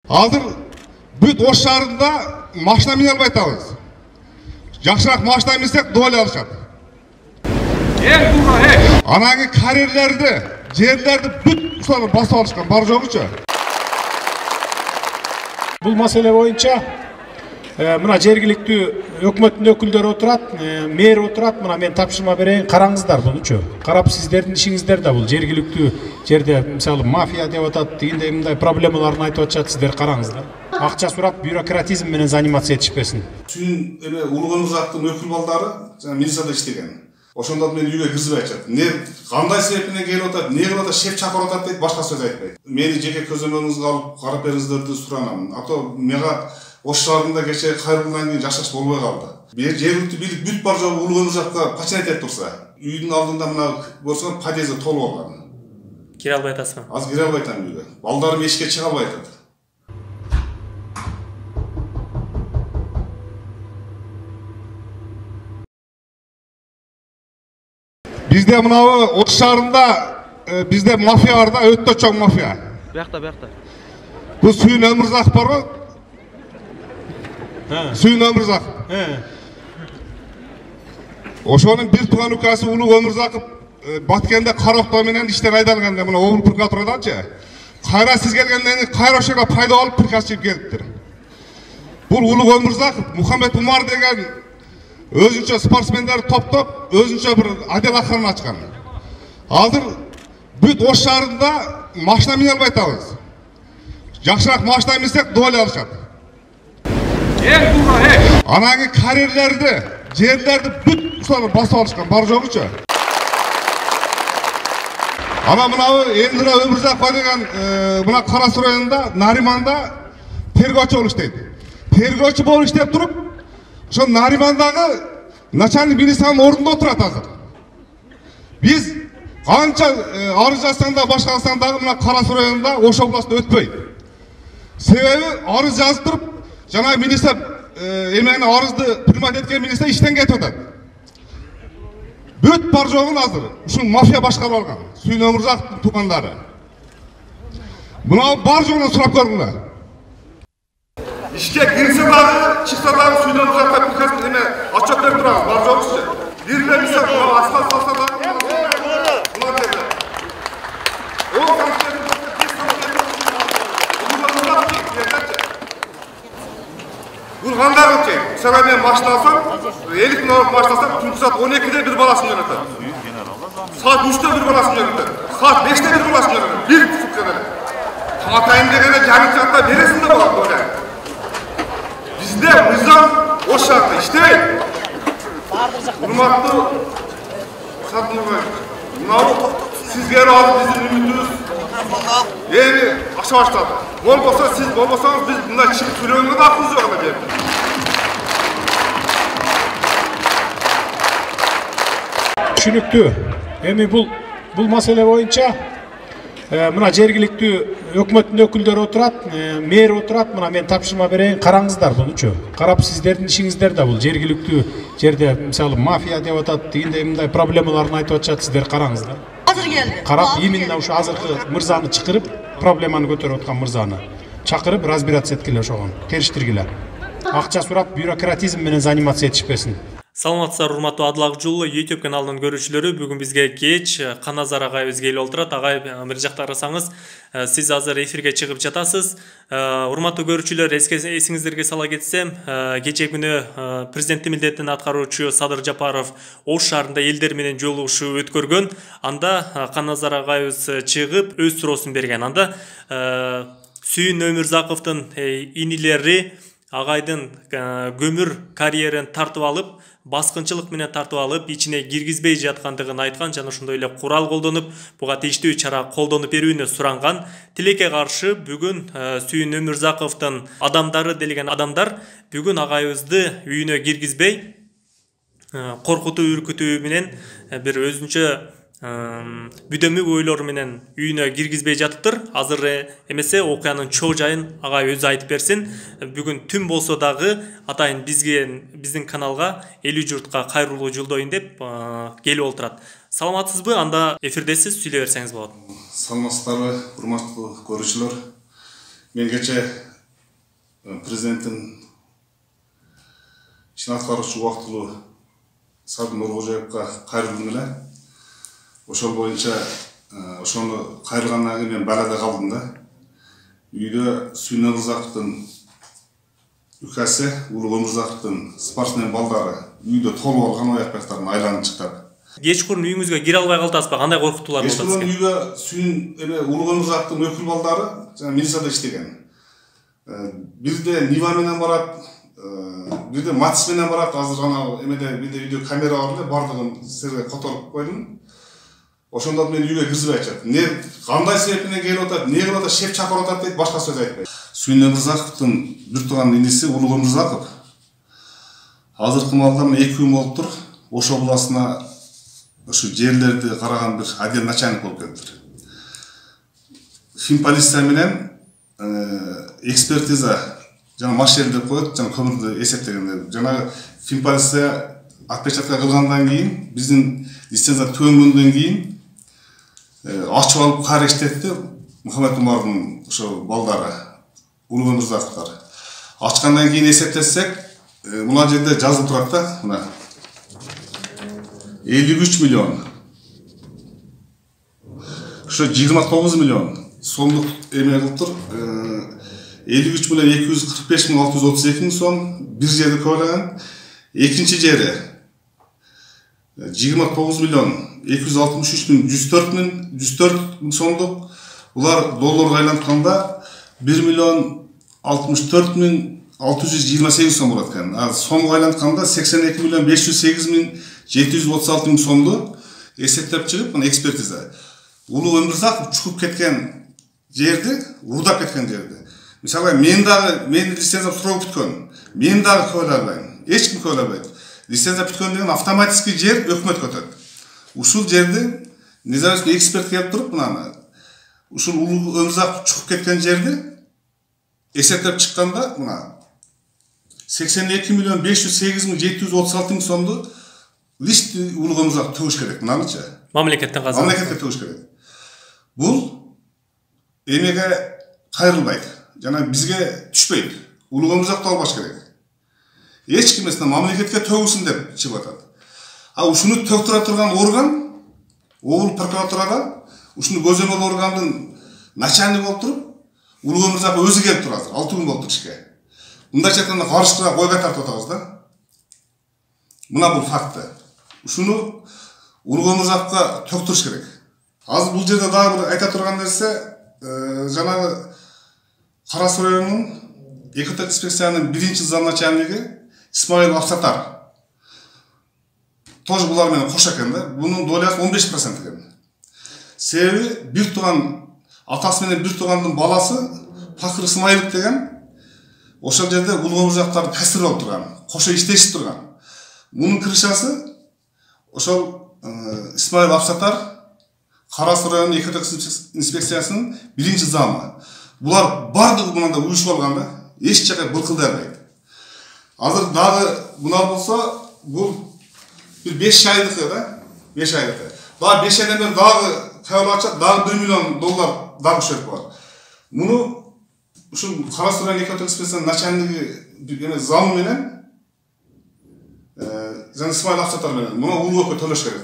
Азыр бүт Ош шаарында машина мине албай атабыз. Жакшыраак машина минсек доля алышат. Анан карьерлерди, жерлерди бүт ушуларды басып алышкан, бар жогучу. Бул маселе боюнча мына жергиликтүү өкмөттүн өкүлдөрү отурат, мэр отурат, мына мен тапшырма берейин, караңыздар мунучу. Карап сиздердин ишиңиздер да бул жергиликтүү жерде мисалы мафия деп атат, дегендей мындай проблемаларын айтып атышат, сиздер караңыздар. Акча сурап бюрократизм менен заниматься этишпесин. Түйүн эме Улугөмүрзактын өкүл балдары жана милицияда иштеген. Ошондо мен үйгө киргизбей атышат. Не кандай себеп менен келип атат, эмне кылып атат, шеф чакырып атат дейт, башка сөз айтпайт. Мени жеке көзөмөлүңүзгө алып карап бериңиздерди суранам. Ато мага Ош шаарында кече кайрылгандан кийин жашаш болбой калды. Жергиликтүү бийлик бүт бар жогу Улугөмүрзакка починать этип турса, үйдүн алдында мына көрсөң подъезди толуп алган. Кире албай атасызбы? Азыр кире албай атам үйгө. Балдарым эшикке чыга албай атат. Бизде мынабы Ош шаарында бизде мафия бар да, өтө чоң мафия. Буякта. Бул Сүйүн Өмүрзаков барбы? Сүйүн Өмүрзаков. Ошонун бир тууган укасы Улугөмүрзаков Баткенде кароктоо менен иштен айдалганда мына облус прокуратураданчы. Кайра сиз келгенден кийин кайра ошого пайда алып приказ чыгып келиптир. Бул Улугөмүрзаков Мухаммед Умар деген өзүнчө спортсмендерди топтоп, өзүнчө бир отдел охрана ачкан. Азыр бүт Ош шаарында машина мине албай атабыз. Жакшыраак машина минсек доля алышат. Анан карьерлерди, жерлерди бүт ушуларды басып алышкан, бар жогучу. Ана мынабы Элмира Өмүрзакова деген мына Кара Суу районунда Нариманда тергөөчү болуп иштейт. Тергөөчү болуп иштеп туруп, ошо Наримандагы начальник милициянын ордунда отурат азыр. Биз канча арыз жазсаң да башкарсаң дагы мына Кара Суу районунда Ош областында өтпөйт. Себеби арыз жазып туруп, жана милиция эмени арызды примат эткен милиция иштен кетип атат. Бүт бар жогун азыр ушул мафия башкарып алган. Сүйүн Өмүрзаковдун туугандары. Мына бар жогун сурап көрүңүлөр. İşte girse dağı, çıksa dağı suyundan uzakta bir kez eline açık verip duralım, var yoksa. Birine bir sefer, aslan salsa dağı, bunlar dedi. O sanatçıları bir sanatçıları bunu da ki, yeterce. Bulganlar ötecek. Mesela ben başlasam, 50 bin olarak başlasam, çünkü saat 12'de bir balasını yönetir. Saat 3'te bir balasını yönetir. Saat 5'te bir balasını yönetir. Bir buçuk kadar. Tamatayım degene canım çatla veresin de var böyle. Bizde nizam o şartla işleyin. Hurmatlı Sadnurgay, sizge razı bizim ümidimiz. Yani aşağı başladı. Olmasa siz, olmasanız biz bundan çıkıp sürüyoruz da aklınız yok ama diyelim. Түшүнүктүү. Эми бул маселе боюнча мына жергиликтүү өкмөттүн өкүлдөрү отурат, мэр отурат, мына мен тапшырма берейин, караңыздар мунучу. Карап сиздердин ишиңиздер да бул жергиликтүү жерде мисалы мафия деп атат, дегендей мындай проблемаларын айтып атышат, сиздер караңыздар. Азыр келди. Карап именно ушу азыркы мырзаны чакырып, проблеманы көтөрүп аткан мырзаны чакырып разбираться эткиле ошого, териштиргиле. Акча сурап бюрократизм менен заниматься этишпесин. Саламатсыздар, урматтуу Адыл Акжул YouTube каналынын көрүүчүлөрү. Бүгүн бизге кеч Каназар агайыбыз келип отурат. Агай, бир жакта карасаңыз, сиз азыр эфирге чыгып жатасыз. Урматтуу көрүүчүлөр, эсиңиздерге сала кетсем, кечээ күнү президенттин милдетин аткаруучу Садыр Жапаров Ош шаарында элдер менен жолугушуу өткөргөн. Анда Каназар агайыбыз чыгып өз суроосун берген. Анда Сүйүн Өмүрзаковдун инилери агайдын көмүр карьерин тартып алып, баскынчылык менен тартып алып, ичине киргизбей жаткандыгын айткан жана ошондой эле курал колдонуп, буга тийиштүү чара колдонуп берүүнү суранган. Тилекке каршы бүгүн Сүйүн Өмүрзаковдун адамдары делген адамдар бүгүн агайыбызды үйүнө киргизбей, коркутуу, үркүтүү менен бир өзүнчө бүдөмүк ойлор менен үйүнө киргизбей жатыптыр. Азыр эмесе окуянын чоо жайын агай өзү айтып берсин. Бүгүн түн болсо дагы атайын биздин каналга 50 журтка кайрылуу жолдоюн деп келип отурат. Саламатсызбы? Анда эфирдесиз, сүйлөй берсеңиз болот. Саламатсыздарбы, урматтуу көрүүчүлөр. Мен кече президенттин ишин аткаруучу убактылуу Садыр Нуркожоевго кайрылдым эле. Ошол боюнча ошону кайрылгандан кийин мен балада калдым да. Үйдө Сүйүн Өмүрзаковдун үкасы, Улуу Өмүрзаковдун спортсмен балдары үйдө толуп алган аяк бактарын айланып чыктап. Кечкурун үйүңүзгө кире албай калдыңызбы? Кандай коркутуулар болду Кечкурун сизге? үйгө Сүйүн Улуу Өмүрзаковдун өкүл балдары жана милицияда иштеген. Бирде Нива менен барат, бирде Матис менен барат. Азыр жана эмеде бирде видео камера бар эле, бардыгын силерге которуп койдум. Ошондо мен үйгө киргизбей атат. Не кандай себеп менен келип атат, не кылып атат, шеп чакырып атат дейт, башка сөз айтпайт. Сүйүн Өмүрзаковдун бир тууган иниси Улуу Өмүрзаков азыркы маалда 2 күн болуп тур. Ош областына ошо жерлерди караган бир отдел начальник болуп келиптир. Финполиция менен экспертиза жана машина деп коет, жана көмүрдү эсептегенде жана Финполиция отпечатка кылгандан кийин биздин лицензия төмөндөн кийин ачып алып кайра иштетти. Мухаммед Умардын ошо балдары, Улуу Өмүрзаковдор. Ачкандан кийин эсептесек, мына жерде жазылып турат да, мына 53 миллион. Ошо 29 миллион сомдук эме кылып тур. 53 миллион 245 миң 632 миң сом бир жерде көбөлгөн. Экинчи жери 29 миллион 263 миң 104 миң сомдук. Булар долларга айлантканда 1 миллион 64 миң 628 сом болот экен. Сомго айлантканда 82 миллион 508 миң 736 миң сомду эсептеп чыгып, мына экспертиза. Улуу Өмүрзаков чукуп кеткен жерди, урдап кеткен жерди. Мисалы, мен лицензия суроо бүткөн. Мен дагы көбөлө албайм. Эч ким көбөлө албайт. Лицензия бүткөн деген автоматически жер өкмөткө өтөт. Ушул жерди независимый эксперт келип туруп, мына ушул Улуу Өмүрзаков чукуп кеткен жерди эсептеп чыкканда, мына 82 миллион 508 миң 736 миң сомду лишти Улуу Өмүрзаков төгүш керек. Мынанычы? Мамлекеттен казак. Мамлекетке төгүш керек. Бул эмеге кайрылбайт. Жана бизге түшпөйт. Улуу Өмүрзаковду албаш керек. Эч ким эмес, мамлекетке төгүлсүн деп чыгып атат. Ушуну төктүрө турган орган Обул прокуратурага ушуну көзөмөл органдын начальниги болуп туруп, Улуу Өмүрзаков өзү келип тур азыр. 6 күн болуп тур ишке. Мындайча айтканда карышкыга койго тартып атабыз да. Мына бул факты. Ушуну Улуу Өмүрзаковго төктүрүш керек. Азыр бул жерде дагы бир айта турган нерсе, жанагы Кара Суу районунун экотек инспекциянын биринчи замначальниги Исмаил Абсатар. Тоже булар менен кош экен да. Бунун долясы 15% экен. Себеби бир тууган атасы менен бир туугандын баласы Факыр Исмаилов деген ошол жерде Улуу Өмүрзаковдун касыр болуп турган, кошо иштешип турган. Мунун крышасы ошол Исмаил Абсатар Кара Суу районунун экотек инспекциясынын биринчи замы. Булар бардыгы мындай уюшуп алган да. Эч жака былкылдай албайт. Азыр дагы мына болсо, бул bir 5 aylık da, 5 aylık. Daha 5 aydan beri daha kayılı açacak, daha 1 milyon dolar daha bir şey var. Bunu şu Kara Suu Rayonu Ekotech Inspeksiyası'nın načalnigi zamı menen, İsmail Absattar menen, buna ulgu töleş gerek.